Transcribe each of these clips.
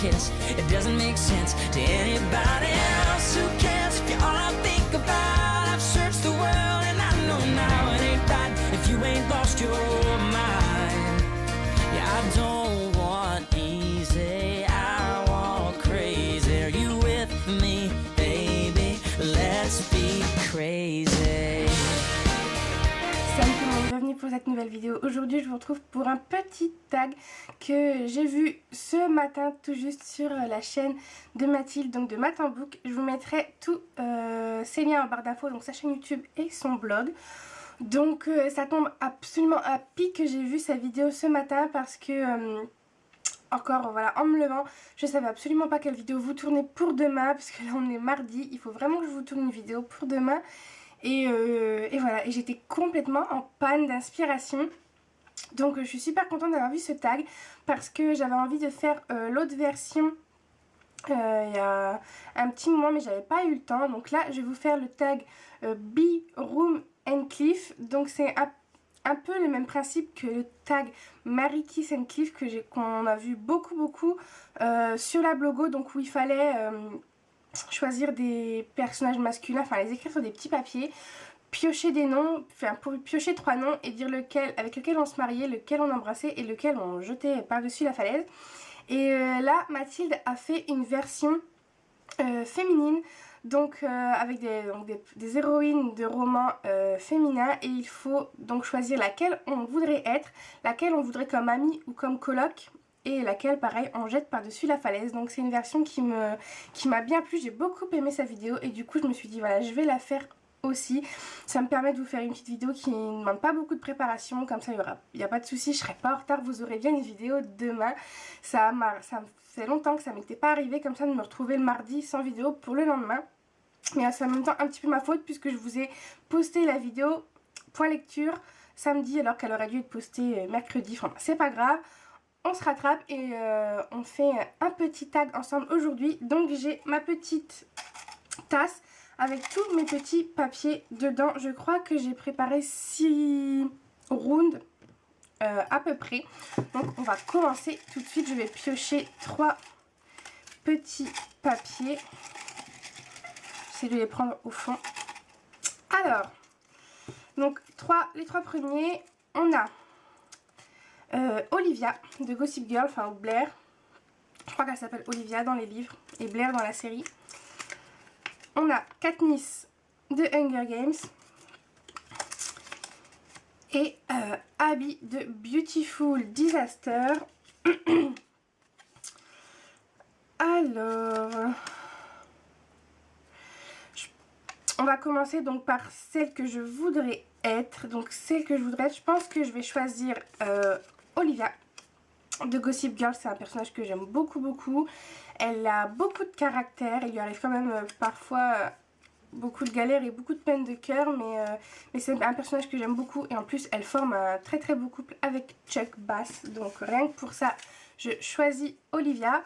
kiss. It doesn't make sense to anybody else. Who cares if you're all I think about? I've searched the world and I know now it ain't right if you ain't lost your mind. Yeah, I don't want easy, I want crazy. Are you with me, baby? Let's be crazy. Salut tout le monde, bienvenue pour cette nouvelle vidéo. Aujourd'hui je vous retrouve pour un petit tag que j'ai vu ce matin tout juste sur la chaîne de Mathilde, donc de Math en Book. Je vous mettrai tous ces liens en barre d'infos, donc sa chaîne YouTube et son blog. Donc ça tombe absolument à pic que j'ai vu sa vidéo ce matin parce que encore voilà, en me levant, je savais absolument pas quelle vidéo vous tourner pour demain parce que là on est mardi, il faut vraiment que je vous tourne une vidéo pour demain. Et voilà, et j'étais complètement en panne d'inspiration. Donc je suis super contente d'avoir vu ce tag parce que j'avais envie de faire l'autre version il y a un petit moment mais j'avais pas eu le temps. Donc là je vais vous faire le tag Be Room and Cliff. Donc c'est un peu le même principe que le tag Mary Kiss and Cliff qu'on a vu beaucoup sur la blogo. Donc où il fallait choisir des personnages masculins, enfin les écrire sur des petits papiers, piocher des noms, enfin pour piocher 3 noms et dire avec lequel on se mariait, lequel on embrassait et lequel on jetait par-dessus la falaise. Et là Mathilde a fait une version féminine, donc avec des héroïnes de romans féminins, et il faut donc choisir laquelle on voudrait être, laquelle on voudrait comme amie ou comme coloc, et laquelle pareil on jette par-dessus la falaise. Donc c'est une version qui m'a bien plu, j'ai beaucoup aimé sa vidéo et du coup je me suis dit voilà, je vais la faire aussi. Ça me permet de vous faire une petite vidéo qui ne demande pas beaucoup de préparation, comme ça il n'y a pas de souci, je serai pas en retard, vous aurez bien une vidéo demain. Ça fait longtemps que ça m'était pas arrivé comme ça de me retrouver le mardi sans vidéo pour le lendemain. Mais c'est en même temps un petit peu ma faute puisque je vous ai posté la vidéo point lecture samedi alors qu'elle aurait dû être postée mercredi. Enfin c'est pas grave, on se rattrape et on fait un petit tag ensemble aujourd'hui. Donc j'ai ma petite tasse avec tous mes petits papiers dedans. Je crois que j'ai préparé 6 rounds à peu près. Donc on va commencer tout de suite. Je vais piocher 3 petits papiers. J'essaie de les prendre au fond. Alors, donc les 3 premiers, on a Olivia de Gossip Girl, enfin Blair. Je crois qu'elle s'appelle Olivia dans les livres et Blair dans la série. On a Katniss de Hunger Games et Abby de Beautiful Disaster. Alors, on va commencer donc par celle que je voudrais être. Donc celle que je voudrais être, je pense que je vais choisir Olivia de Gossip Girl. C'est un personnage que j'aime beaucoup. Elle a beaucoup de caractère, il lui arrive quand même parfois beaucoup de galères et beaucoup de peine de cœur, mais c'est un personnage que j'aime beaucoup et en plus elle forme un très beau couple avec Chuck Bass. Donc rien que pour ça je choisis Olivia.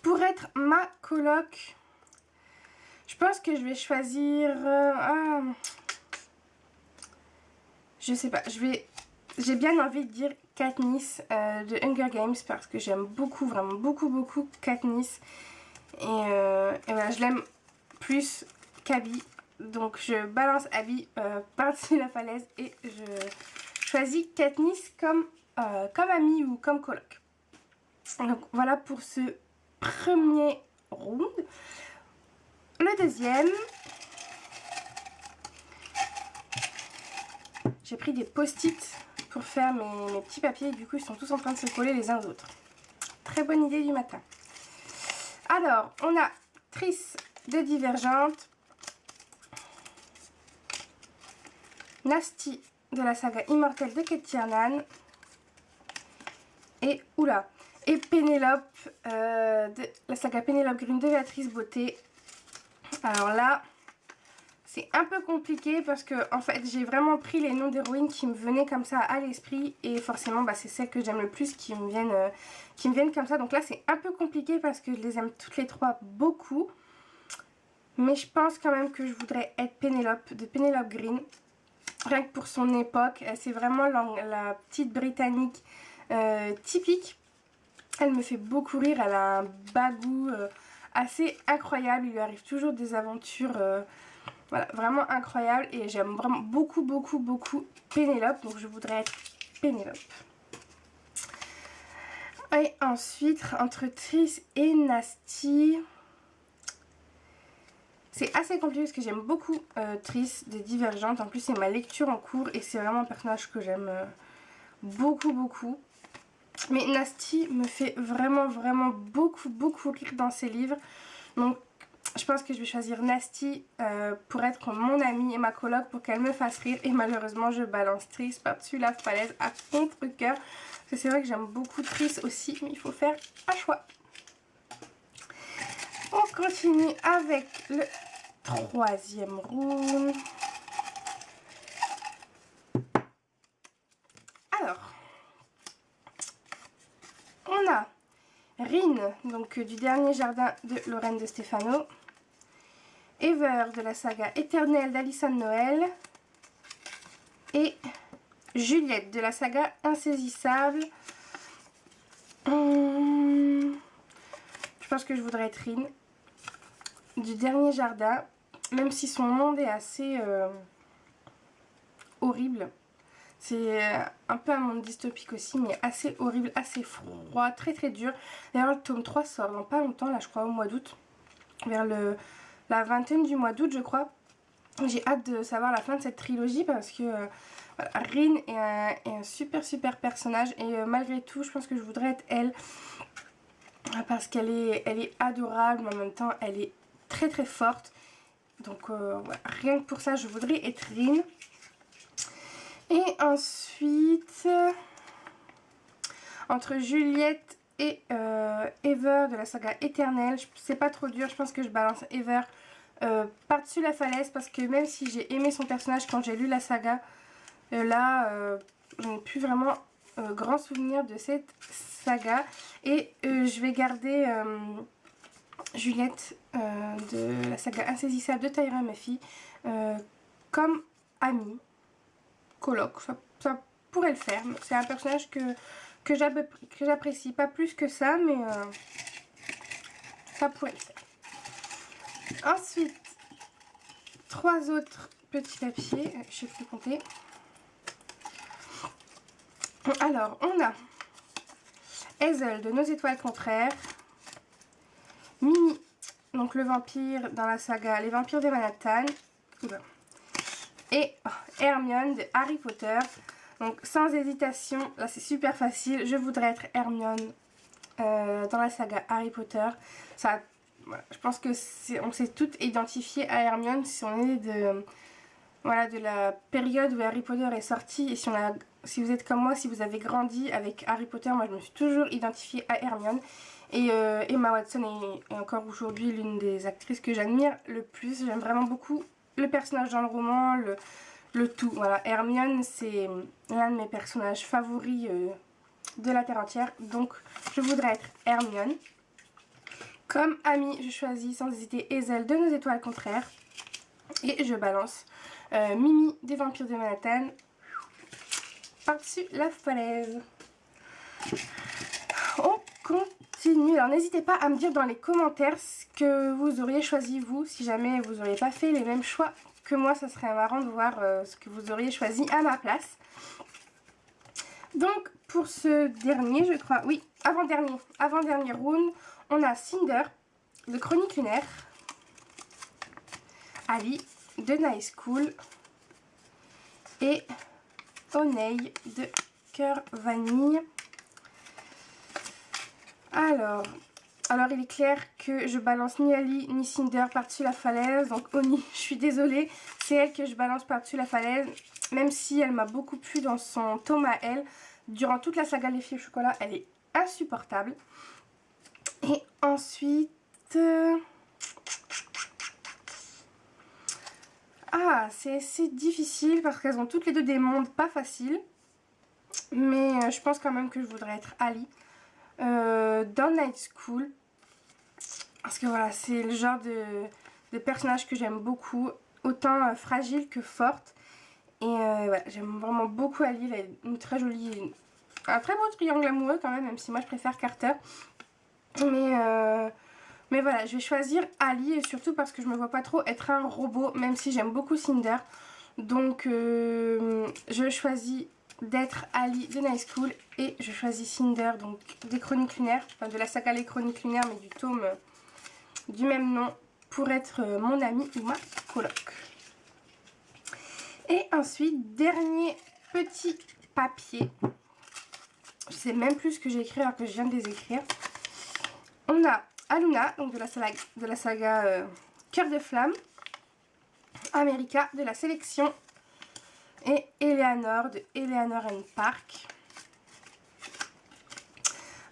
Pour être ma coloc, je pense que je vais choisir je sais pas, j'ai bien envie de dire Katniss de Hunger Games parce que j'aime beaucoup, vraiment beaucoup Katniss. Et voilà, je l'aime plus qu'Abby. Donc je balance Abby par-dessus la falaise et je choisis Katniss comme amie ou comme coloc. Donc voilà pour ce premier round. Le deuxième, j'ai pris des post-it pour faire mes petits papiers et du coup ils sont tous en train de se coller les uns aux autres. Très bonne idée du matin. Alors on a Triss de Divergente, Nasty de la saga Immortelle de Kate Tiernan et Pénélope de la saga Pénélope Grimm de Béatrice Beauté. Alors là c'est un peu compliqué parce que en fait j'ai vraiment pris les noms d'héroïnes qui me venaient comme ça à l'esprit et forcément c'est celles que j'aime le plus qui me viennent comme ça. Donc là c'est un peu compliqué parce que je les aime toutes les 3 beaucoup, mais je pense quand même que je voudrais être Pénélope de Pénélope Grimm, rien que pour son époque. C'est vraiment la petite britannique typique. Elle me fait beaucoup rire, elle a un bagou assez incroyable, il lui arrive toujours des aventures voilà, vraiment incroyables. Et j'aime vraiment beaucoup Pénélope, donc je voudrais être Pénélope. Et ensuite, entre Triss et Nasty, c'est assez compliqué parce que j'aime beaucoup Triss de Divergente. En plus, c'est ma lecture en cours et c'est vraiment un personnage que j'aime beaucoup. Mais Nasty me fait vraiment beaucoup rire dans ses livres. Donc, je pense que je vais choisir Nasty pour être mon amie et ma coloc pour qu'elle me fasse rire. Et malheureusement, je balance Triss par-dessus la falaise à contre-cœur. Parce que c'est vrai que j'aime beaucoup Triss aussi, mais il faut faire un choix. On continue avec le troisième round. Alors, on a Rin, donc du dernier jardin de Lorraine de Stefano. Ever de la saga éternelle d'Alison Noël. Et Juliette de la saga insaisissable. Je pense que je voudrais être Rin du dernier jardin, même si son monde est assez horrible. C'est un peu un monde dystopique aussi, mais assez horrible, assez froid, très dur. D'ailleurs, le tome 3 sort dans pas longtemps, là je crois au mois d'août, vers la vingtaine du mois d'août je crois. J'ai hâte de savoir la fin de cette trilogie parce que voilà, Rin est un super personnage et malgré tout je pense que je voudrais être elle parce qu'elle est adorable, mais en même temps elle est très forte. Donc voilà, rien que pour ça je voudrais être Rin. Et ensuite entre Juliette et Ever de la saga éternelle, c'est pas trop dur, je pense que je balance Ever par-dessus la falaise parce que même si j'ai aimé son personnage quand j'ai lu la saga, là je n'ai plus vraiment grand souvenir de cette saga. Et je vais garder Juliette de la saga insaisissable de Taira Murphy comme amie, coloc, ça pourrait le faire. C'est un personnage que j'apprécie, pas plus que ça, mais ça pourrait le faire. Ensuite, 3 autres petits papiers, je sais plus compter. Alors, on a Hazel de Nos étoiles contraires, Mimi, donc le vampire dans la saga Les vampires de Manhattan, et Hermione de Harry Potter. Donc sans hésitation, là c'est super facile, je voudrais être Hermione dans la saga Harry Potter. Ça, voilà, je pense que on s'est toutes identifiées à Hermione si on est de la période où Harry Potter est sorti. Et si vous êtes comme moi, si vous avez grandi avec Harry Potter, moi je me suis toujours identifiée à Hermione. Et Emma Watson est encore aujourd'hui l'une des actrices que j'admire le plus. J'aime vraiment beaucoup le personnage dans le roman, le tout. Voilà, Hermione c'est l'un de mes personnages favoris de la Terre entière. Donc je voudrais être Hermione. Comme amie, je choisis sans hésiter Hazel de Nos étoiles contraires. Et je balance Mimi des vampires de Manhattan par-dessus la falaise. On continue. Alors n'hésitez pas à me dire dans les commentaires ce que vous auriez choisi vous. Si jamais vous n'auriez pas fait les mêmes choix que moi, ça serait marrant de voir ce que vous auriez choisi à ma place. Donc pour ce dernier, je crois, oui, avant-dernier round, on a Cinder de Chronique lunaire, Ali de Nice School et Onei de Cœur Vanille. Alors il est clair que je balance ni Ali ni Cinder par-dessus la falaise. Donc Oni, je suis désolée, c'est elle que je balance par-dessus la falaise. Même si elle m'a beaucoup plu dans son tome à elle. Durant toute la saga Les filles au chocolat, elle est insupportable. Et ensuite... c'est assez difficile parce qu'elles ont toutes les deux des mondes pas faciles. Mais je pense quand même que je voudrais être Ali dans Night School. Parce que voilà, c'est le genre de personnage que j'aime beaucoup. Autant fragile que forte. Et voilà, j'aime vraiment beaucoup Ali. Elle a une très jolie un très beau triangle amoureux quand même si moi je préfère Carter. Mais voilà, je vais choisir Ali, et surtout parce que je me vois pas trop être un robot, même si j'aime beaucoup Cinder. Donc je choisis d'être Ali de Night School, et je choisis Cinder, donc des Chroniques Lunaires, enfin de la saga Les Chroniques Lunaires, mais du tome du même nom, pour être mon ami ou ma coloc. Et ensuite, dernier petit papier. Je sais même plus ce que j'ai écrit alors que je viens de les écrire. On a Aluna, donc de la saga Cœur de Flamme, America de la sélection, et Eleanor de Eleanor and Park.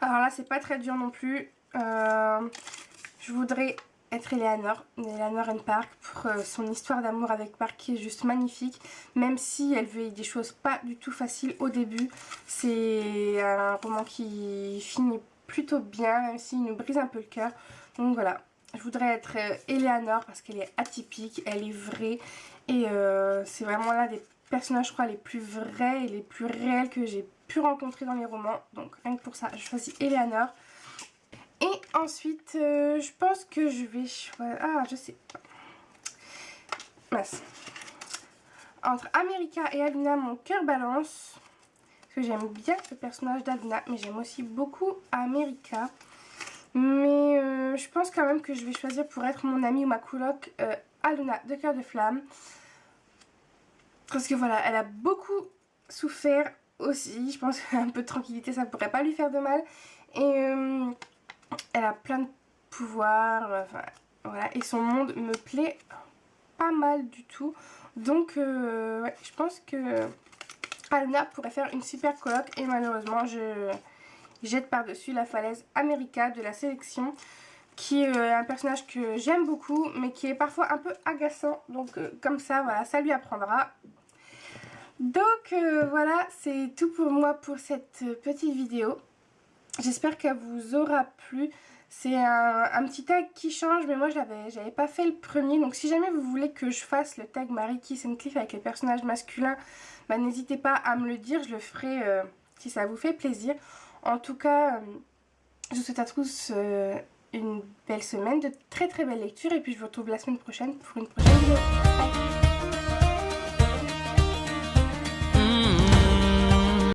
Alors là, c'est pas très dur non plus. Je voudrais être Eleanor and Park pour son histoire d'amour avec Park qui est juste magnifique. Même si elle vit des choses pas du tout faciles au début. C'est un roman qui finit plutôt bien, même s'il nous brise un peu le cœur. Donc voilà, je voudrais être Eleanor parce qu'elle est atypique, elle est vraie. Et c'est vraiment l'un des personnages, je crois, les plus vrais et les plus réels que j'ai pu rencontrer dans les romans. Donc rien que pour ça, je choisis Eleanor. Et ensuite, je pense que je vais choisir... Ah, je sais pas. Mince. Entre America et Aluna, mon cœur balance. Parce que j'aime bien le personnage d'Aluna, mais j'aime aussi beaucoup America. Mais je pense quand même que je vais choisir pour être mon amie ou ma coloc Aluna de Cœur de Flamme. Parce que voilà, elle a beaucoup souffert aussi. Je pense qu'un peu de tranquillité, ça ne pourrait pas lui faire de mal. Et elle a plein de pouvoirs. Enfin, voilà. Et son monde me plaît pas mal du tout. Donc, ouais, je pense que Aluna pourrait faire une super coloc. Et malheureusement, je jette par-dessus la falaise America de la sélection, qui est un personnage que j'aime beaucoup, mais qui est parfois un peu agaçant. Donc, comme ça, voilà, ça lui apprendra. Donc voilà, c'est tout pour moi pour cette petite vidéo. J'espère qu'elle vous aura plu. C'est un petit tag qui change, mais moi j'avais pas fait le premier. Donc si jamais vous voulez que je fasse le tag Mary Kiss and Cliff avec les personnages masculins, bah, n'hésitez pas à me le dire, je le ferai si ça vous fait plaisir. En tout cas, je vous souhaite à tous une belle semaine, de très très belles lectures, et puis je vous retrouve la semaine prochaine pour une prochaine vidéo. Bye.